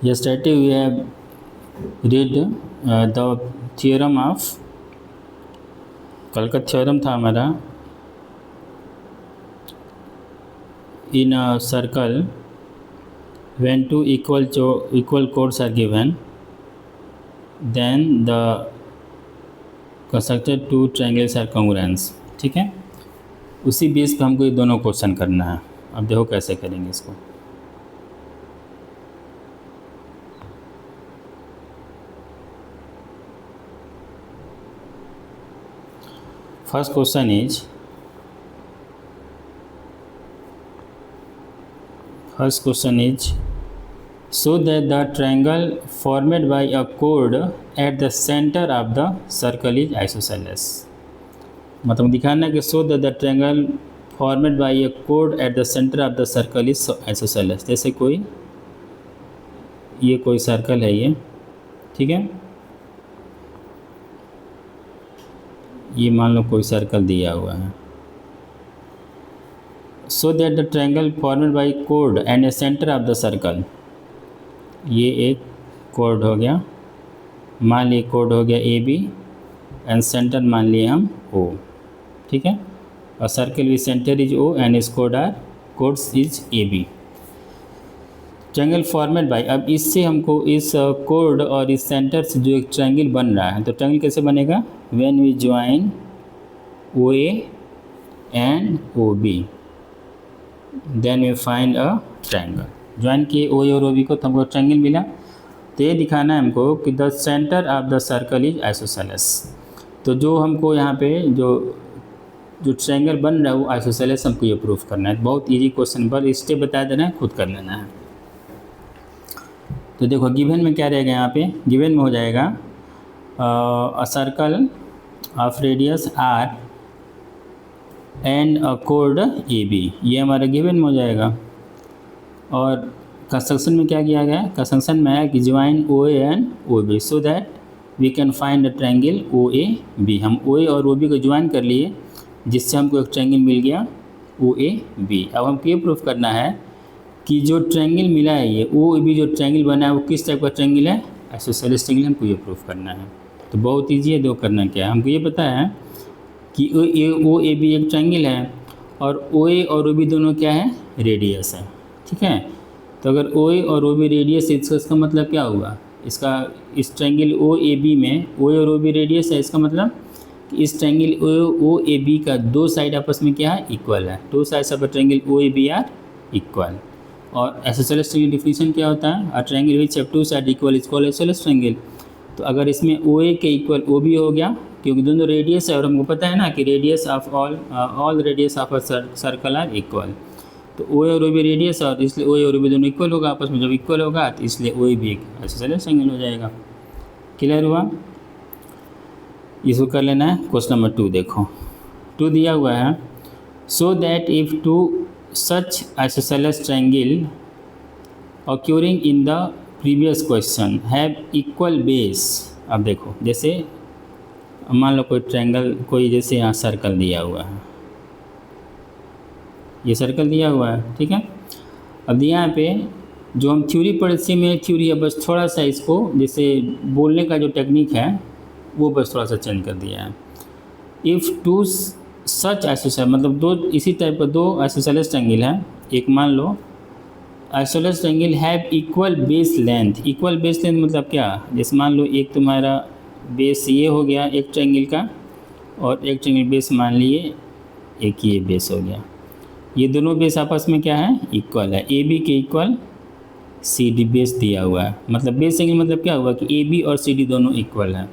Yesterday we have read the theorem of, कल का theorem था हमारा, in a circle when two equal chords are given then the constructed two triangles are congruent। ठीक है, उसी base पे हमको ये दोनों क्वेश्चन करना है। अब देखो कैसे करेंगे इसको। First question is so that the triangle formed by a chord at the center of the circle is isosceles। मतलब दिखाना है कि so that the triangle formed by a chord at the center of the circle is isosceles। जैसे कोई circle है ये, ठीक है, ये मान लो कोई सर्कल दिया हुआ है। so that the triangle formed by chord and a center of the circle, ये एक कोड हो गया, मान लिए कोड हो गया ए बी एंड सेंटर मान लिए हम ओ, ठीक है, और circle with centre is O and its chords is A B. Triangle format by, अब इससे हमको इस कोड और इस सेंटर से जो एक ट्रायंगल बन रहा है, तो ट्रायंगल कैसे बनेगा, when we join O A and O B then we find a triangle. Join किए ओ ए और ओ बी को तो हमको ट्रायंगल मिला। तो ये दिखाना है हमको कि the centre of the circle is isosceles. तो जो हमको यहाँ पे जो ट्रायंगल बन रहा है वो आइसोसेलेस, हमको ये प्रूफ करना है। बहुत इजी क्वेश्चन, पर स्टेप बता देना है, खुद कर लेना है। तो देखो गिवन में क्या रहेगा, यहाँ पे गिवन में हो जाएगा a circle of radius R and a कोड ए बी, ये हमारा गिवन में हो जाएगा। और कंस्ट्रक्शन में क्या किया गया, कंस्ट्रक्शन में है कि join O A and O B so that we can find a triangle O A B. हम ओ ए और ओ बी को ज्वाइन कर लिए, जिससे हमको एक ट्रायंगल मिल गया ओ ए बी। अब हमको ये प्रूफ करना है कि जो ट्रायंगल मिला है, ये ओ ए बी जो ट्रायंगल बना है वो किस टाइप का ट्रायंगल है, आइसोसेलेस ट्रायंगल। हमको ये प्रूफ करना है। तो बहुत ईजी है, दो करना क्या है, हमको ये पता है कि ओ ए बी एक ट्रायंगल है और ओ ए और ओ बी दोनों क्या है, रेडियस है, ठीक है। तो अगर ओ ए और ओ बी रेडियस है, इसका मतलब क्या हुआ, इसका इस ट्रायंगल ओ ए बी में ओ ए और ओ बी रेडियस है, इसका मतलब कि इस ट्रायंगल ओ ए बी का दो साइड आपस में क्या है, इक्वल है। Two sides of a triangle O A B are equal. और आइसोसेलेस ट्रायंगल डिफिनीशन क्या होता है, a triangle which have two side equal is called isosceles triangle. तो अगर इसमें ओ ए के इक्वल ओ बी हो गया, क्योंकि दोनों रेडियस है और हमको पता है ना कि radius of all radius of a circle are equal. तो ओ ए और ओ बी रेडियस है और इसलिए ओ ए और ओ बी दोनों इक्वल होगा आपस में। जब इक्वल होगा तो इसलिए ओ ए भी एक आइसोसेलेस ट्रायंगल हो जाएगा। क्लियर हुआ, इसको कर लेना है। क्वेश्चन नंबर 2 देखो, 2 दिया हुआ है, so that if two such isosceles triangle occurring in the previous question have equal base. अब देखो जैसे मान लो कोई ट्रायंगल, कोई जैसे यहाँ सर्कल दिया हुआ है, ये सर्कल दिया हुआ है, ठीक है। अब यहाँ पे जो हम थ्योरी पढ़े, में थ्योरी है, बस थोड़ा सा इसको जैसे बोलने का जो टेक्निक है वो बस थोड़ा सा चेंज कर दिया है। इफ़ टू सच आइसोसेलेस, मतलब दो इसी टाइप का दो आइसोसेलेस ट्रायंगल है। एक मान लो isosceles triangle have equal base length. Equal base length मतलब क्या, जैसे मान लो एक तुम्हारा बेस ये हो गया एक ट्रायंगल का, और एक ट्रायंगल बेस मान लिए एक ये बेस हो गया। ये दोनों बेस आपस में क्या है, इक्वल है। ए बी के इक्वल सी डी बेस दिया हुआ है। मतलब बेस ट्रायंगल मतलब क्या हुआ कि ए बी और सी डी दोनों इक्वल है।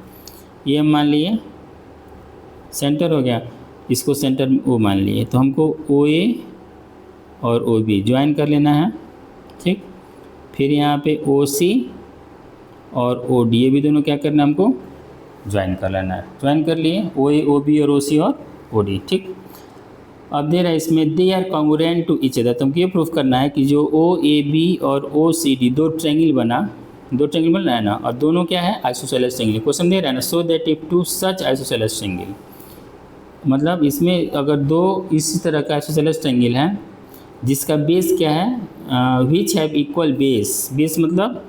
ये हम मान लिए सेंटर हो गया, इसको सेंटर ओ मान लिए। तो हमको ओ ए और ओ बी ज्वाइन कर लेना है, ठीक। फिर यहाँ पे ओ सी और ओ डी, ये भी दोनों क्या करना है, हमको ज्वाइन कर लेना है। ज्वाइन कर लिए ओ ए ओ बी और ओ सी और ओ डी, ठीक। अब दे रहा है इसमें they are congruent to each other. तो हमको ये प्रूफ करना है कि जो ओ ए बी और ओ सी डी दो ट्रायंगल बन रहा है ना, और दोनों क्या है, आइसोसेलेस ट्रायंगल। क्वेश्चन दे रहा है ना, so that if two such isosceles triangle, मतलब इसमें अगर दो इसी तरह का आइसोसेलेस ट्रायंगल है जिसका बेस क्या है, which have equal base. Base मतलब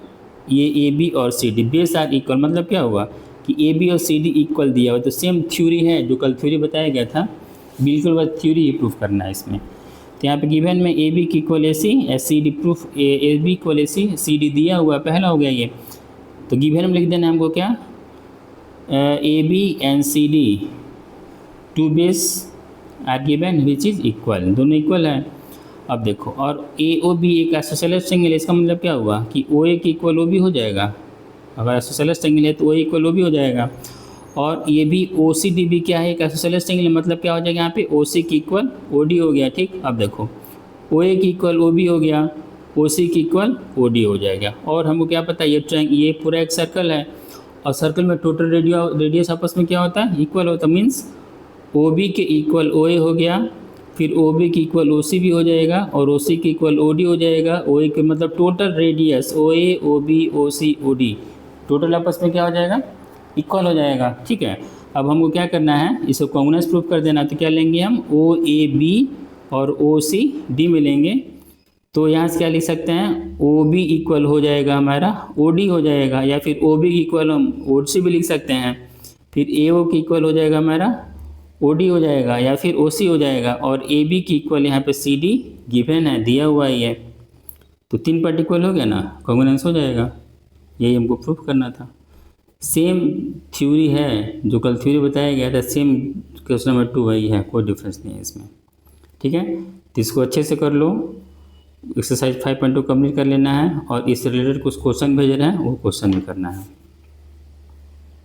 ये ए बी और C D base are equal, मतलब क्या हुआ कि ए बी और सी डी इक्वल दिया हुआ, तो सेम थ्योरी है जो कल थ्योरी बताया गया था, बिल्कुल बस थ्योरी ही प्रूफ करना है इसमें। तो यहाँ पे गिवन में ए बी की equal A C, C D proof A B equal A C D दिया हुआ है, पहला हो गया ये। तो गिवन में लिख देना हमको क्या, A B and C D two base are given which is equal, दोनों इक्वल है। अब देखो, और ए ओ बी एक आइसोसेलेस ट्रायंगल है, इसका मतलब क्या हुआ कि ओ ए की इक्वल ओ भी हो जाएगा, अगर आइसोसेलेस ट्रायंगल है तो ओ ए इक्वल ओ भी हो जाएगा। और ये भी ओ सी डी भी क्या है, एक आइसोसेलेस ट्रायंगल, मतलब क्या हो जाएगा यहाँ पे ओ सी की इक्वल ओ डी हो गया, ठीक। अब देखो ओ ए की इक्वल ओ बी हो गया, ओ सी की इक्वल ओ डी हो जाएगा। और हमको क्या पता है, ये पूरा एक सर्कल है, और सर्कल में टोटल रेडियस आपस में क्या होता है, इक्वल होता है। मीन्स ओ बी के इक्वल ओ ए हो गया, फिर ओ बी की इक्वल ओ सी भी हो जाएगा, और ओ सी की इक्वल ओ डी हो जाएगा। ओ ए के मतलब टोटल रेडियस ओ ए ओ बी ओ सी ओ डी टोटल आपस में क्या हो जाएगा, इक्वल हो जाएगा, ठीक है। अब हमको क्या करना है, इसको कॉन्ग्रुएंस प्रूफ कर देना। तो क्या लेंगे हम, ओ ए बी और ओ सी डी में लेंगे। तो यहाँ से क्या लिख सकते हैं, ओ बी इक्वल हो जाएगा हमारा ओ डी हो जाएगा, या फिर ओ बी इक्वल हम ओ सी भी लिख सकते हैं। फिर ए ओ की इक्वल हो जाएगा हमारा ओ डी हो जाएगा, या फिर ओ सी हो जाएगा। और ए बी की इक्वल यहाँ पे सी डी गिवन है, दिया हुआ ही है। तो 3 पार्ट इक्वल हो गया ना, कॉन्ग्रुएंस हो जाएगा। यही हमको प्रूफ करना था। सेम थ्योरी है जो कल थ्योरी बताया गया था, सेम क्वेश्चन नंबर 2 वही है, कोई डिफरेंस नहीं है इसमें, ठीक है। तो इसको अच्छे से कर लो, एक्सरसाइज 5.2 कंप्लीट कर लेना है, और इससे रिलेटेड कुछ क्वेश्चन भेज रहे हैं वो क्वेश्चन भी करना है।